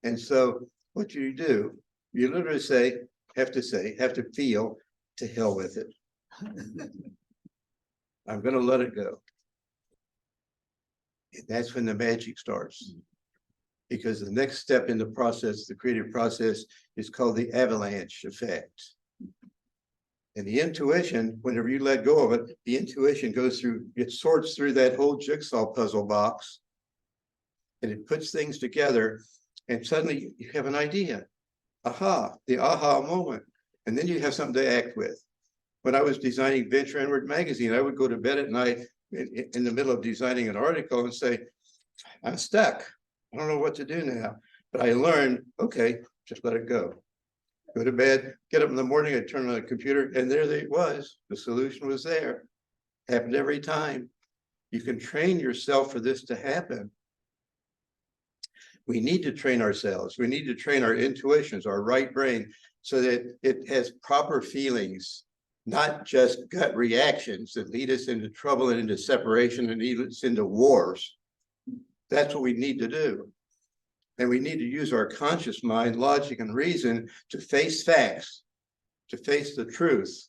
And so what do? You literally have to feel, to hell with it. I'm going to let it go. And that's when the magic starts. Because the next step in the process, the creative process, is called the avalanche effect. And the intuition, whenever you let go of it, the intuition goes through, it sorts through that whole jigsaw puzzle box, and it puts things together, and suddenly you have an idea. Aha, the aha moment. And then you have something to act with. When I was designing Venture Inward magazine, I would go to bed at night in the middle of designing an article and say, I'm stuck. I don't know what to do now. But I learned, okay, just let it go. Go to bed, get up in the morning, I turn on the computer, and there it was. The solution was there. Happened every time. You can train yourself for this to happen. We need to train ourselves. We need to train our intuitions, our right brain, so that it has proper feelings, not just gut reactions that lead us into trouble and into separation and lead us into wars. That's what we need to do. And we need to use our conscious mind, logic, and reason to face facts, to face the truth.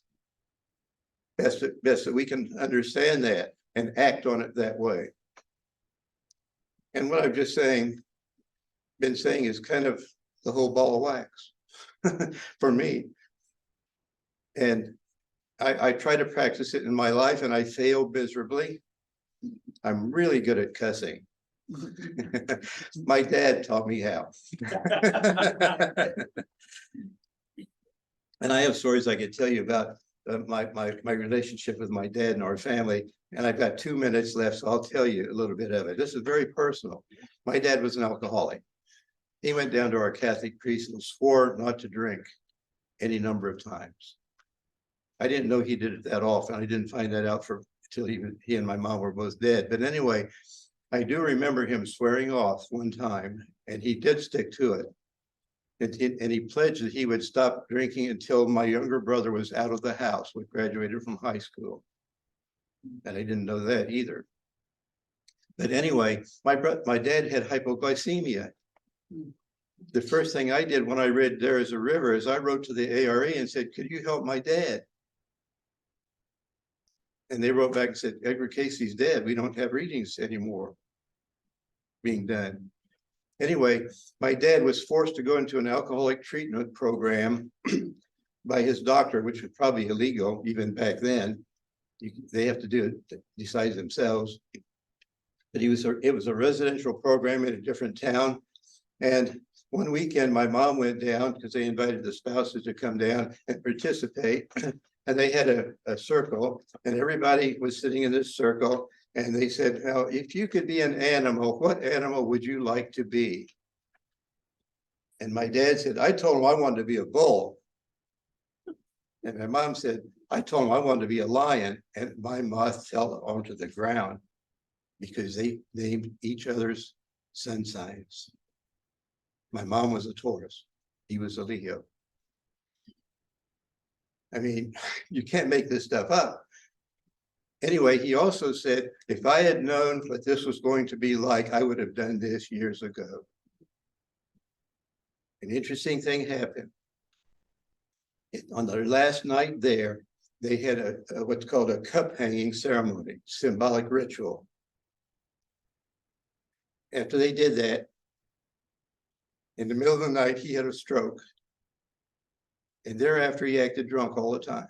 Best that we can understand that and act on it that way. And what I've just been saying is kind of the whole ball of wax for me. And I try to practice it in my life, and I fail miserably. I'm really good at cussing. My dad taught me how. And I have stories I could tell you about my relationship with my dad and our family. And I've got 2 minutes left, so I'll tell you a little bit of it. This is very personal. My dad was an alcoholic. He went down to our Catholic priest and swore not to drink any number of times. I didn't know he did it that often. I didn't find that out until he and my mom were both dead. But anyway, I do remember him swearing off one time, and he did stick to it. And he pledged that he would stop drinking until my younger brother was out of the house, we graduated from high school. And I didn't know that either. But anyway, my dad had hypoglycemia. The first thing I did when I read There Is a River is I wrote to the ARE and said, could you help my dad? And they wrote back and said, Edgar Cayce's dead. We don't have readings anymore being done. Anyway, my dad was forced to go into an alcoholic treatment program by his doctor, which was probably illegal even back then. They have to do it, decide themselves. But it was a residential program in a different town. And one weekend, my mom went down because they invited the spouses to come down and participate. And they had a circle, and everybody was sitting in this circle. And they said, now, if you could be an animal, what animal would you like to be? And my dad said, I told him I wanted to be a bull. And my mom said, I told him I wanted to be a lion. And my mouth fell onto the ground because they named each other's sun signs. My mom was a Taurus. He was a Leo. I mean, you can't make this stuff up. Anyway, he also said, if I had known what this was going to be like, I would have done this years ago. An interesting thing happened. On their last night there, they had a what's called a cup hanging ceremony, symbolic ritual. After they did that, in the middle of the night, he had a stroke. And thereafter, he acted drunk all the time.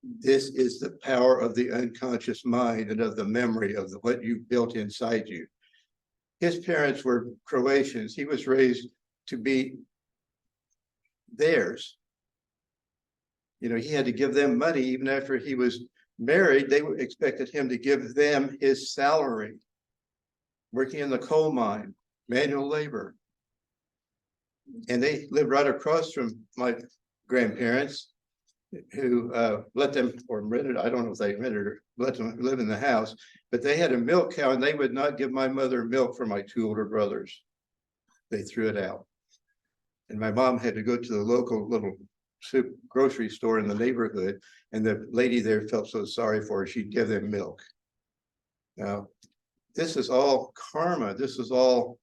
This is the power of the unconscious mind and of the memory of what you built inside you. His parents were Croatians. He was raised to be theirs. You know, he had to give them money even after he was married. They expected him to give them his salary, working in the coal mine, manual labor. And they lived right across from my grandparents, who let them, or rented, I don't know if they rented or let them live in the house, but they had a milk cow and they would not give my mother milk for my two older brothers. They threw it out. And my mom had to go to the local little grocery store in the neighborhood, and the lady there felt so sorry for her, she'd give them milk. Now, this is all karma. This is all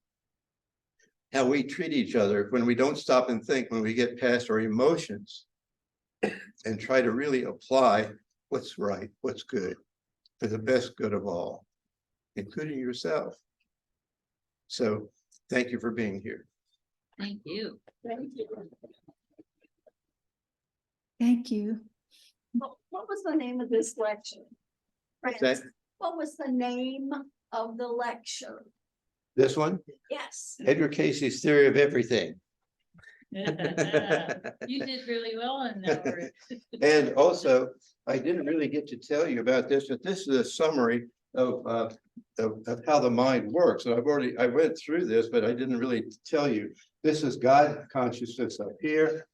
how we treat each other when we don't stop and think, when we get past our emotions and try to really apply what's right, what's good, for the best good of all, including yourself. So thank you for being here. Thank you. Thank you. Thank you. What was the name of this lecture? What's that? What was the name of the lecture? This one, Yes. Edgar Cayce's Theory of Everything. You did really well in that word. And also, I didn't really get to tell you about this, but this is a summary of how the mind works. And I went through this, but I didn't really tell you. This is God consciousness up here,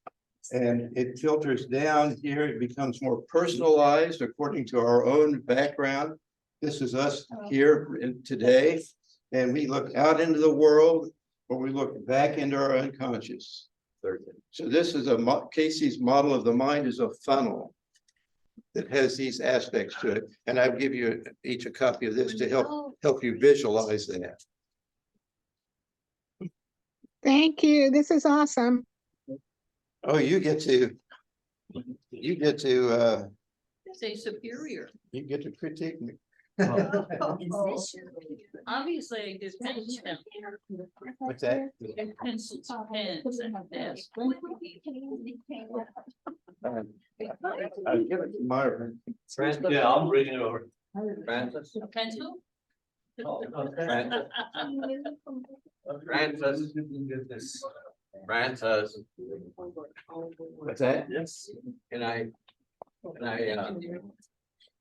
and it filters down here. It becomes more personalized according to our own background. This is us here today, and we look out into the world, or we look back into our unconscious. So this is Cayce's model of the mind is a funnel that has these aspects to it. And I'll give you each a copy of this to help you visualize that. Thank you. This is awesome. Oh, you get to Say superior. you get to critique me. Obviously, I did pencils down. What's that? And pencils, pens, and this. I'll give it to Myron. Yeah, I'm bringing it over. Pencil? Francis. What's that? Yes. And I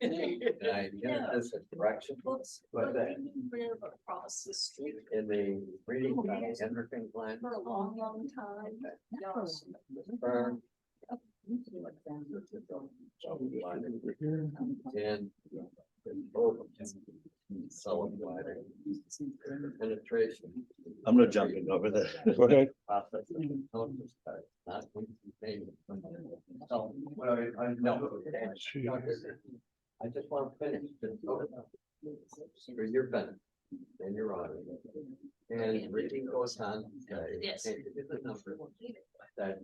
get this direction. Books. But that Live across the street in the reading endocrine gland. for a long, long time. Yes. Burn. And cell bladder penetration. I'm gonna jump in over there. Go ahead. Not when you pay. So, well, I know. I just want to finish. Or you're finished. And you're on. And reading goes on. Yes. That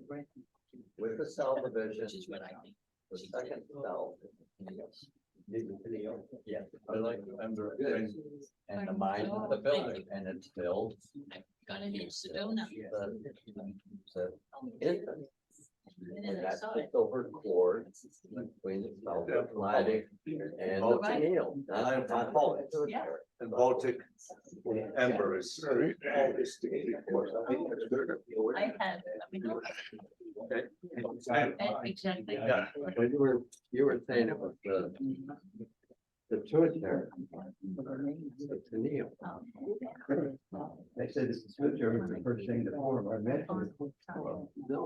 with the cell division. Which is what I think. The second cell. Yeah, I like the and the mind of the building, and it's built. Got it in Sedona. Infant. And And I that's saw the it. silver cord between the self-lighting and the pineal. That's not whole. Yeah. The Baltic Ember is. I had, Okay. exactly. Yeah. When you were saying it was the pituitary. The pineal. They said it's the pituitary, the first thing to form our mental. No.